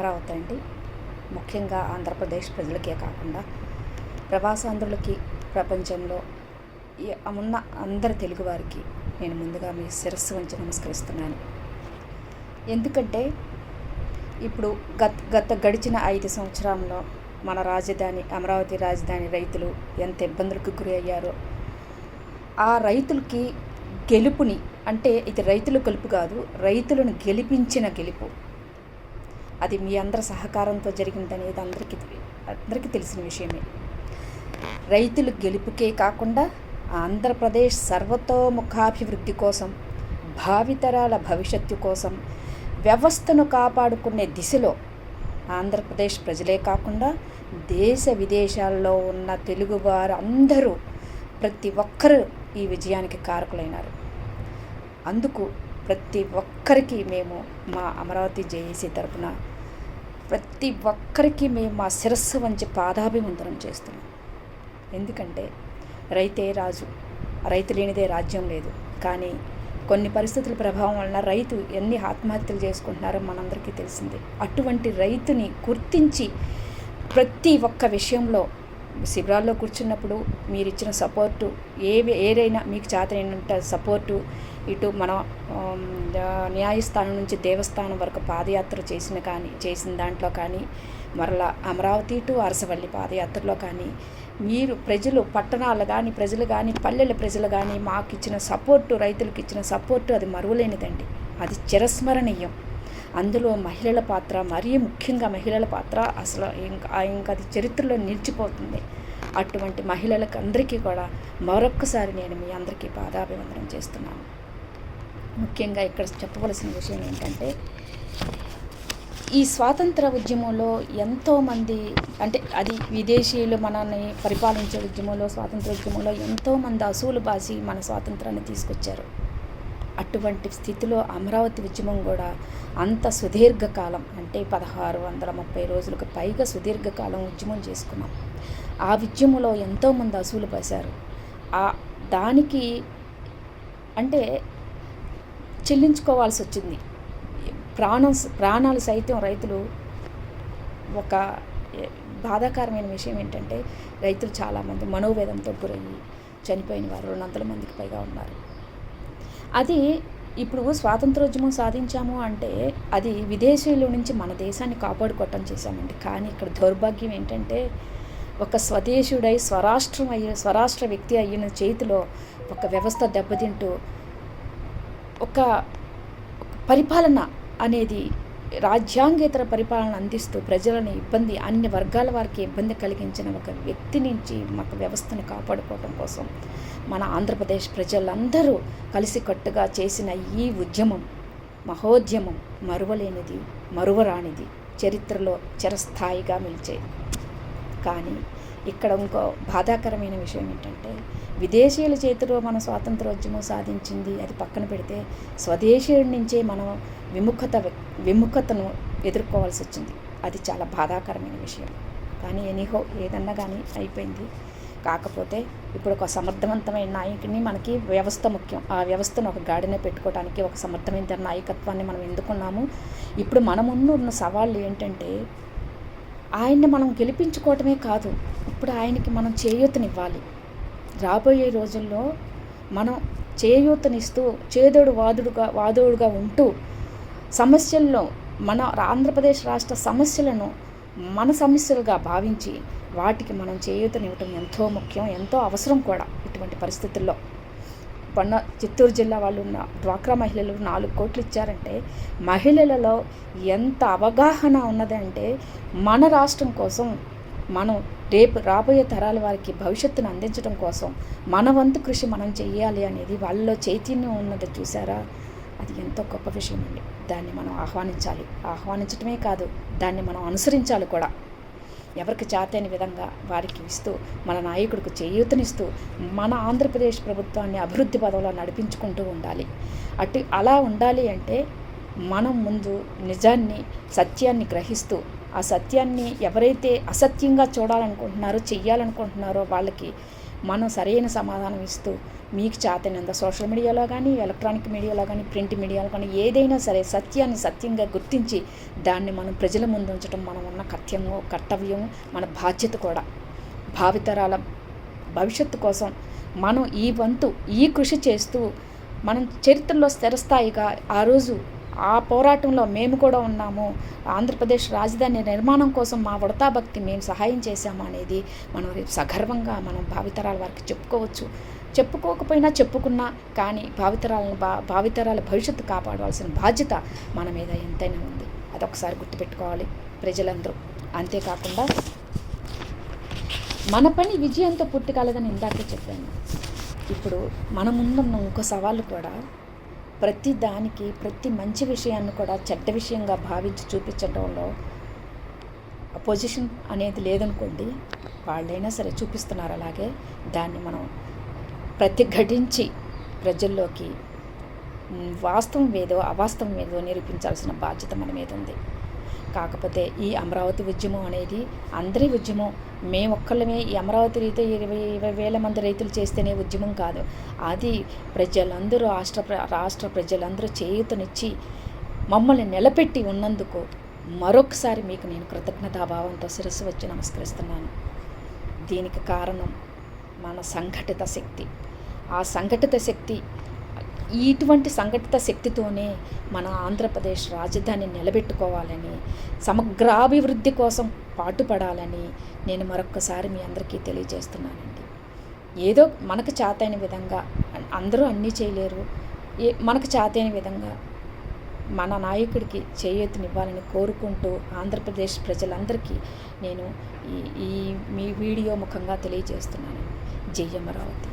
అమరావతి అండి. ముఖ్యంగా ఆంధ్రప్రదేశ్ ప్రజలకే కాకుండా ప్రవాసాంధ్రులకి, ప్రపంచంలో ఉన్న అందరి తెలుగువారికి నేను ముందుగా మీ శిరస్సు వంచి నమస్కరిస్తున్నాను. ఎందుకంటే ఇప్పుడు గడిచిన 5 సంవత్సరాల్లో మన రాజధాని అమరావతి రాజధాని రైతులు ఎంత ఇబ్బందులకు గురి అయ్యారో, ఆ రైతులకి గెలుపుని, అంటే ఇది రైతుల గెలుపు కాదు, రైతులను గెలిపించిన గెలుపు, అది మీ అందరి సహకారంతో జరిగిందనేది అందరికీ తెలిసిన విషయమే. రైతుల గెలుపుకే కాకుండా ఆంధ్రప్రదేశ్ సర్వతోముఖాభివృద్ధి కోసం, భావితరాల భవిష్యత్తు కోసం, వ్యవస్థను కాపాడుకునే దిశలో ఆంధ్రప్రదేశ్ ప్రజలే కాకుండా దేశ విదేశాల్లో ఉన్న తెలుగువారు అందరూ, ప్రతి ఒక్కరూ ఈ విజయానికి కారకులైనారు. అందుకు ప్రతి ఒక్కరికి మేము మా అమరావతి జేఏసీ తరపున ప్రతి ఒక్కరికి మేము మా శిరస్సు వంచి పాదాభివందనం చేస్తున్నాం. ఎందుకంటే రైతే రాజు, రైతు లేనిదే రాజ్యం లేదు. కానీ కొన్ని పరిస్థితుల ప్రభావం వలన రైతు ఎన్ని ఆత్మహత్యలు చేసుకుంటున్నారో మనందరికీ తెలిసిందే. అటువంటి రైతుని గుర్తించి ప్రతి ఒక్క విషయంలో శిబిరాల్లో కూర్చున్నప్పుడు మీరు ఇచ్చిన సపోర్టు, ఏదైనా మీకు చేతనైనంత సపోర్టు, ఇటు మన న్యాయస్థానం నుంచి దేవస్థానం వరకు పాదయాత్ర చేసిన దాంట్లో కానీ, మరలా అమరావతి టు అరసవల్లి పాదయాత్రలో కానీ, మీరు ప్రజలు, పట్టణాలు కానీ ప్రజలు కానీ, పల్లెల ప్రజలు కానీ మాకు ఇచ్చిన సపోర్టు, రైతులకు ఇచ్చిన సపోర్టు అది మరువలేనిదండి. అది చిరస్మరణీయం. అందులో మహిళల పాత్ర, మరీ ముఖ్యంగా మహిళల పాత్ర అసలు ఇంకా అది చరిత్రలో నిలిచిపోతుంది. అటువంటి మహిళలకు అందరికీ కూడా మరొక్కసారి నేను మీ అందరికీ పాదాభివందనం చేస్తున్నాను. ముఖ్యంగా ఇక్కడ చెప్పవలసిన విషయం ఏంటంటే, ఈ స్వాతంత్ర ఉద్యమంలో ఎంతోమంది, అంటే అది విదేశీయులు మనల్ని పరిపాలించే ఉద్యమంలో, స్వాతంత్ర ఉద్యమంలో ఎంతోమంది అసూలు బాసి మన స్వాతంత్రాన్ని తీసుకొచ్చారు. అటువంటి స్థితిలో అమరావతి ఉద్యమం కూడా అంత సుదీర్ఘకాలం, అంటే 1630 రోజులకు పైగా సుదీర్ఘకాలం ఉద్యమం చేసుకున్నాం. ఆ ఉద్యమంలో ఎంతోమంది అసూలు బాసారు. దానికి అంటే చెల్లించుకోవాల్సి వచ్చింది. ప్రాణాలు సైతం రైతులు. ఒక బాధాకరమైన విషయం ఏంటంటే, రైతులు చాలామంది మనోవేదంతో గురయ్యి చనిపోయిన వారు 200 మందికి పైగా ఉన్నారు. అది ఇప్పుడు స్వాతంత్రోద్యమం సాధించాము అంటే అది విదేశీయుల నుంచి మన దేశాన్ని కాపాడుకోవటం చేశామండి. కానీ ఇక్కడ దౌర్భాగ్యం ఏంటంటే, ఒక స్వదేశుడై స్వరాష్ట్ర వ్యక్తి అయిన చేతిలో ఒక వ్యవస్థ దెబ్బతింటూ, ఒక పరిపాలన అనేది రాజ్యాంగేతర పరిపాలన అందిస్తూ ప్రజలను ఇబ్బంది, అన్ని వర్గాల వారికి ఇబ్బంది కలిగించిన ఒక వ్యక్తి నుంచి మాకు వ్యవస్థను కాపాడుకోవడం కోసం మన ఆంధ్రప్రదేశ్ ప్రజలందరూ కలిసికట్టుగా చేసిన ఈ ఉద్యమం, మహోద్యమం మరువలేనిది, మరువరానిది, చరిత్రలో చిరస్థాయిగా నిలిచే. కానీ ఇక్కడ ఇంకో బాధాకరమైన విషయం ఏంటంటే, విదేశీయుల చేతిలో మన స్వాతంత్రోద్యమం సాధించింది అది పక్కన పెడితే, స్వదేశీయుడి నుంచే మనం విముఖతను ఎదుర్కోవాల్సి వచ్చింది. అది చాలా బాధాకరమైన విషయం. కానీ ఎనీహో ఏదన్నా కానీ అయిపోయింది. కాకపోతే ఇప్పుడు ఒక సమర్థవంతమైన నాయకుడిని, మనకి వ్యవస్థ ముఖ్యం. ఆ వ్యవస్థను ఒక గాడిన పెట్టుకోవడానికి ఒక సమర్థమైన నాయకత్వాన్ని మనం ఎన్నుకున్నాము. ఇప్పుడు మన ముందు ఉన్న సవాళ్ళు ఏంటంటే, ఆయన్ని మనం గెలిపించుకోవటమే కాదు, ఇప్పుడు ఆయనకి మనం చేయూతనివ్వాలి. రాబోయే రోజుల్లో మనం చేయూతనిస్తూ, వాదోడుగా ఉంటూ, సమస్యల్లో మన ఆంధ్రప్రదేశ్ రాష్ట్ర సమస్యలను మన సమస్యలుగా భావించి వాటికి మనం చేయూతనివ్వటం ఎంతో ముఖ్యం, ఎంతో అవసరం కూడా. ఇటువంటి పరిస్థితుల్లో చిత్తూరు జిల్లా వాళ్ళు ఉన్న డ్వాక్రా మహిళలు 4 కోట్లు ఇచ్చారంటే, మహిళలలో ఎంత అవగాహన ఉన్నదంటే, మన రాష్ట్రం కోసం మనం రాబోయే తరాల వారికి భవిష్యత్తును అందించడం కోసం మన వంతు కృషి మనం చెయ్యాలి అనేది వాళ్ళలో చైతన్యం ఉన్నది. చూసారా, అది ఎంతో గొప్ప విషయం అండి. దాన్ని మనం ఆహ్వానించటమే కాదు, దాన్ని మనం అనుసరించాలి కూడా. ఎవరికి చేతైన విధంగా వారికి ఇస్తూ, మన నాయకుడికి చేయూతనిస్తూ, మన ఆంధ్రప్రదేశ్ ప్రభుత్వాన్ని అభివృద్ధి పదంలో నడిపించుకుంటూ ఉండాలి. అలా ఉండాలి అంటే మనం ముందు నిజాన్ని, సత్యాన్ని గ్రహిస్తూ, ఆ సత్యాన్ని ఎవరైతే అసత్యంగా చూడాలనుకుంటున్నారో, చెయ్యాలనుకుంటున్నారో వాళ్ళకి మనం సరైన సమాధానం ఇస్తూ మీకు చేతనంత సోషల్ మీడియాలో కానీ, ఎలక్ట్రానిక్ మీడియాలో కానీ, ప్రింట్ మీడియాలో కానీ ఏదైనా సరే సత్యాన్ని సత్యంగా గుర్తించి దాన్ని మనం ప్రజల ముందు ఉంచడం మనం ఉన్న కర్తవ్యం, మన బాధ్యత కూడా. భావితరాల భవిష్యత్తు కోసం మనం ఈ వంతు ఈ కృషి చేస్తూ మనం చరిత్రలో స్థిరస్థాయిగా ఆ రోజు ఆ పోరాటంలో మేము కూడా ఉన్నాము, ఆంధ్రప్రదేశ్ రాజధాని నిర్మాణం కోసం మా ఉడతా భక్తి మేము సహాయం చేశాము అనేది మనం రేపు సగర్వంగా మనం భావితరాల వారికి చెప్పుకోవచ్చు. చెప్పుకోకపోయినా చెప్పుకున్నా కానీ భావితరాల భవిష్యత్తు కాపాడవలసిన బాధ్యత మన మీద ఎంతైనా ఉంది. అదొకసారి గుర్తుపెట్టుకోవాలి ప్రజలందరూ. అంతేకాకుండా మన పని విజయంతో పూర్తి కాలేదని ఇందాకే చెప్పాను. ఇప్పుడు మన ముందున్న ఇంకో సవాళ్ళు కూడా ప్రతి దానికి ప్రతి మంచి విషయాన్ని కూడా చెడ్డ విషయంగా భావించి చూపించడంలో పొజిషన్ అనేది లేదనుకోండి, వాళ్ళైనా సరే చూపిస్తున్నారు. అలాగే దాన్ని మనం ప్రతిఘటించి ప్రజల్లోకి వాస్తవం ఏదో అవాస్తవం ఏదో నిరూపించాల్సిన బాధ్యత మన మీద ఉంది. కాకపోతే ఈ అమరావతి ఉద్యమం అనేది అందరి ఉద్యమం. మేమొక్కళ్ళమే ఈ అమరావతి రైతు 20,000 మంది రైతులు చేస్తేనే ఉద్యమం కాదు. అది ప్రజలందరూ రాష్ట్ర ప్రజలందరూ చేయూతనిచ్చి మమ్మల్ని నిలబెట్టి ఉన్నందుకు మరొకసారి మీకు నేను కృతజ్ఞతాభావంతో శిరస్సు వచ్చి నమస్కరిస్తున్నాను. దీనికి కారణం మన సంఘటిత శక్తి. ఆ సంఘటిత శక్తి, ఇటువంటి సంఘటిత శక్తితోనే మన ఆంధ్రప్రదేశ్ రాజధాని నిలబెట్టుకోవాలని, సమగ్రాభివృద్ధి కోసం పాటుపడాలని నేను మరొక్కసారి మీ అందరికీ తెలియజేస్తున్నానండి. ఏదో మనకు చేతైన విధంగా, అందరూ అన్నీ చేయలేరు, మనకు చేతైన విధంగా మన నాయకుడికి చేయూతనివ్వాలని కోరుకుంటూ ఆంధ్రప్రదేశ్ ప్రజలందరికీ నేను ఈ మీ వీడియో ముఖంగా తెలియజేస్తున్నాను. జై అమరావతి.